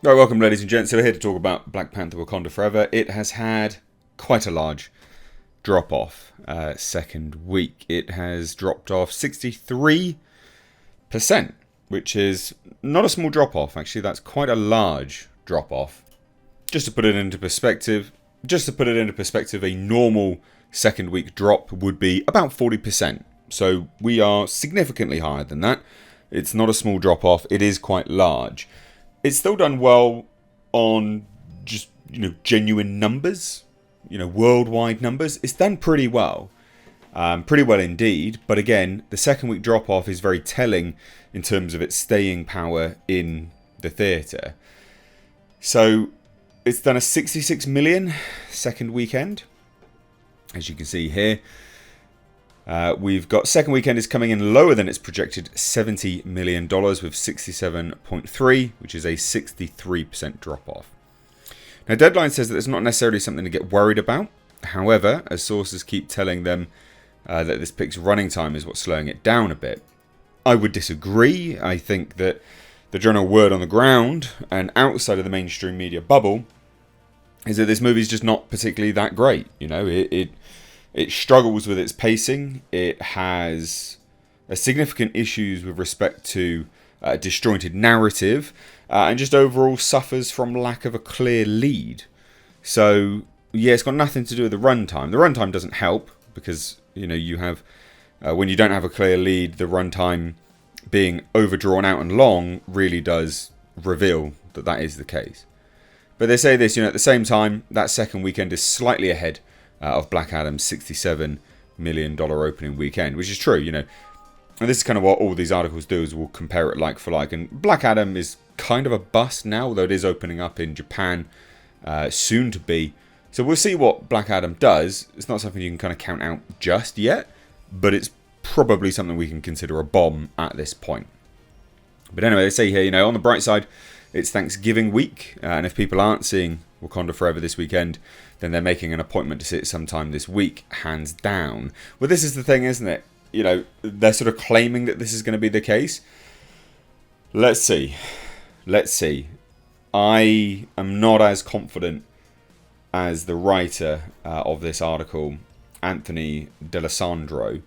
Right, welcome ladies and gents. So we're here to talk about Black Panther Wakanda Forever. It has had quite a large drop off second week. It has dropped off 63%, which is not a small drop off. Actually, that's quite a large drop off. Just to put it into perspective, a normal second week drop would be about 40%. So we are significantly higher than that. It's not a small drop off. It is quite large. It's still done well on just, genuine numbers, worldwide numbers. It's done pretty well indeed. But again, the second week drop off is very telling in terms of its staying power in the theatre. So it's done a 66 million second weekend, as you can see here. We've got second weekend is coming in lower than its projected $70 million with 67.3, which is a 63% drop off. Now, Deadline says that it's not necessarily something to get worried about. However, as sources keep telling them that this pick's running time is what's slowing it down a bit, I would disagree. I think that the general word on the ground and outside of the mainstream media bubble is that this movie's just not particularly that great. It struggles with its pacing. It has significant issues with respect to disjointed narrative, and just overall suffers from lack of a clear lead. So, yeah, it's got nothing to do with the runtime. The runtime doesn't help because, you have, when you don't have a clear lead, the runtime being overdrawn out and long really does reveal that that is the case. But they say this, at the same time, that second weekend is slightly ahead of Black Adam's $67 million opening weekend, which is true, And this is kind of what all these articles do, is we'll compare it like for like. And Black Adam is kind of a bust now, although it is opening up in Japan soon to be. So we'll see what Black Adam does. It's not something you can kind of count out just yet, but it's probably something we can consider a bomb at this point. But anyway, they say here, on the bright side, it's Thanksgiving week, and if people aren't seeing Wakanda Forever this weekend, then they're making an appointment to see it sometime this week, hands down. Well, this is the thing, isn't it? They're sort of claiming that this is going to be the case. Let's see. I am not as confident as the writer of this article, Anthony D'Alessandro,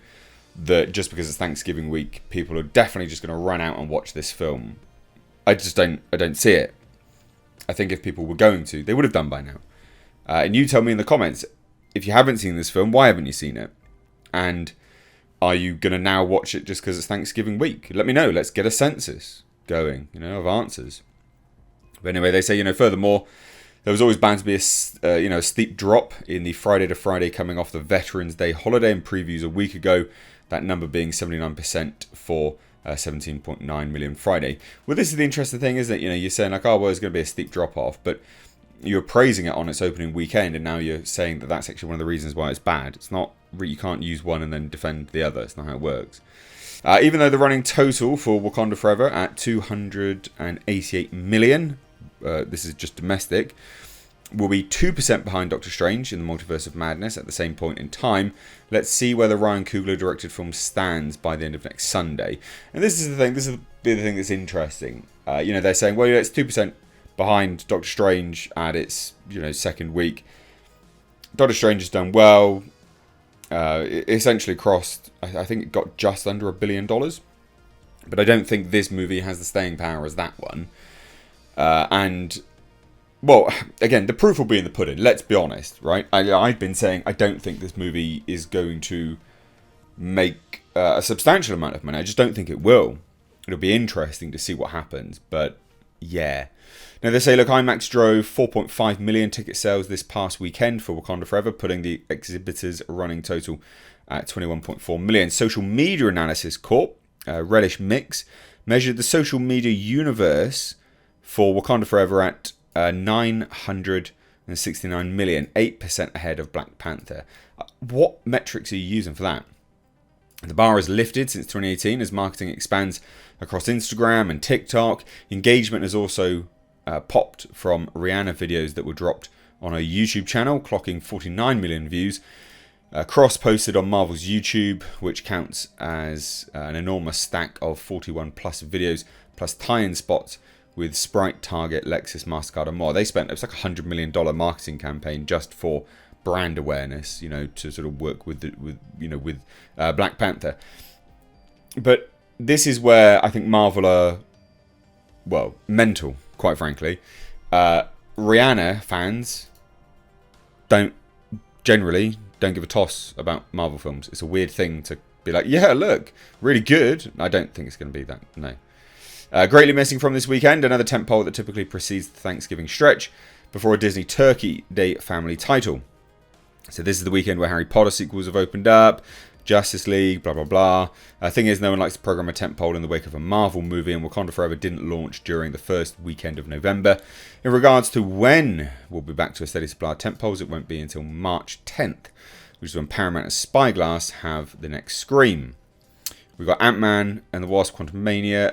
that just because it's Thanksgiving week, people are definitely just going to run out and watch this film. I don't see it. I think if people were going to, they would have done by now. And you tell me in the comments, if you haven't seen this film, why haven't you seen it? And are you going to now watch it just because it's Thanksgiving week? Let me know. Let's get a census going, of answers. But anyway, they say, furthermore, there was always bound to be a steep drop in the Friday to Friday coming off the Veterans Day holiday in previews a week ago. That number being 79% for 17.9 million Friday. Well, this is the interesting thing, isn't it? You're saying like, oh, well, there's going to be a steep drop off, but you're praising it on its opening weekend, and now you're saying that that's actually one of the reasons why it's bad. It's not. You can't use one and then defend the other. It's not how it works. Even though the running total for Wakanda Forever at 288 million, this is just domestic, will be 2% behind Doctor Strange in the Multiverse of Madness at the same point in time. Let's see where the Ryan Coogler directed film stands by the end of next Sunday. And this is the thing. This is the thing that's interesting. They're saying, well, it's 2% behind Doctor Strange at its second week. Doctor Strange has done well. It essentially crossed, I think it got just under $1 billion. But I don't think this movie has the staying power as that one. Well, again, the proof will be in the pudding. Let's be honest, right? I've been saying I don't think this movie is going to make a substantial amount of money. I just don't think it will. It'll be interesting to see what happens. But yeah. Now they say, look, IMAX drove 4.5 million ticket sales this past weekend for Wakanda Forever, putting the exhibitor's running total at 21.4 million. Social Media Analysis Corp, Relish Mix, measured the social media universe for Wakanda Forever at 969 million, 8% ahead of Black Panther. What metrics are you using for that? The bar has lifted since 2018 as marketing expands across Instagram and TikTok. Engagement has also popped from Rihanna videos that were dropped on her YouTube channel, clocking 49 million views. Cross-posted on Marvel's YouTube, which counts as an enormous stack of 41 plus videos, plus tie-in spots with Sprite, Target, Lexus, MasterCard, and more. They spent, it was like $100 million marketing campaign just for brand awareness, you know, to sort of work with Black Panther. But this is where I think Marvel are, well, mental, quite frankly. Rihanna fans generally don't give a toss about Marvel films. It's a weird thing to be like, yeah, look, really good. I don't think it's going to be that, no. Greatly missing from this weekend, another tentpole that typically precedes the Thanksgiving stretch before a Disney Turkey Day family title. So this is the weekend where Harry Potter sequels have opened up, Justice League, blah, blah, blah. Thing is, no one likes to program a tentpole in the wake of a Marvel movie, and Wakanda Forever didn't launch during the first weekend of November. In regards to when we'll be back to a steady supply of tentpoles, it won't be until March 10th, which is when Paramount and Spyglass have the next Scream. We've got Ant-Man and the Wasp: Quantumania,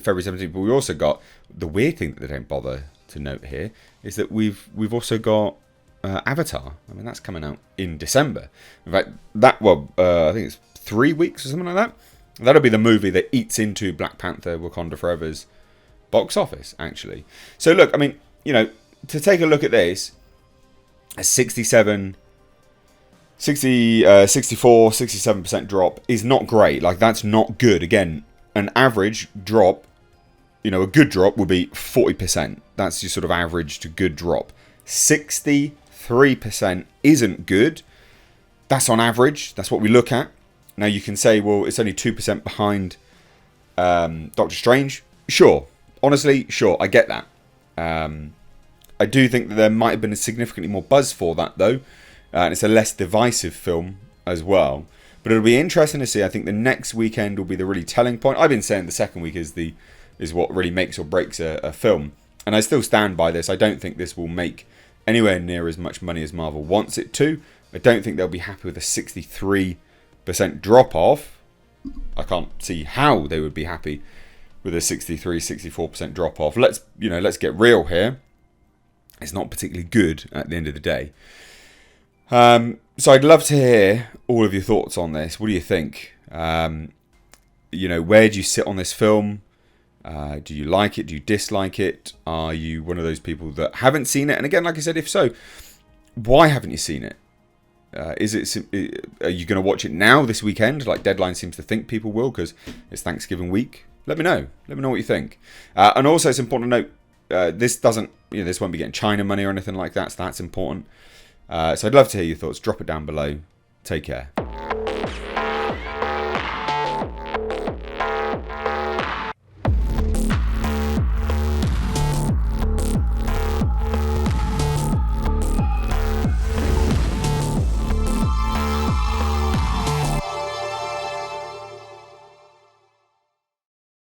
February 17th, but we also got, the weird thing that they don't bother to note here, is that we've also got Avatar. I mean, that's coming out in December. In fact, I think it's 3 weeks or something like that. That'll be the movie that eats into Black Panther Wakanda Forever's box office, actually. So look, I mean, you know, to take a look at this, a 64, 67% drop is not great. Like, that's not good. Again, an average drop, you know, a good drop would be 40%. That's your sort of average to good drop. 63% isn't good. That's on average. That's what we look at. Now you can say, well, it's only 2% behind Doctor Strange. Sure. Honestly, sure. I get that. I do think that there might have been a significantly more buzz for that, though. And it's a less divisive film as well. But it'll be interesting to see. I think the next weekend will be the really telling point. I've been saying the second week is what really makes or breaks a film. And I still stand by this. I don't think this will make anywhere near as much money as Marvel wants it to. I don't think they'll be happy with a 63% drop-off. I can't see how they would be happy with a 64% drop-off. Let's get real here. It's not particularly good at the end of the day. So I'd love to hear all of your thoughts on this. What do you think? Where do you sit on this film? Do you like it? Do you dislike it? Are you one of those people that haven't seen it? And again, like I said, if so, why haven't you seen it? Are you going to watch it now this weekend? Like Deadline seems to think people will because it's Thanksgiving week. Let me know. Let me know what you think. And also, it's important to note this won't be getting China money or anything like that. So that's important. So I'd love to hear your thoughts. Drop it down below. Take care.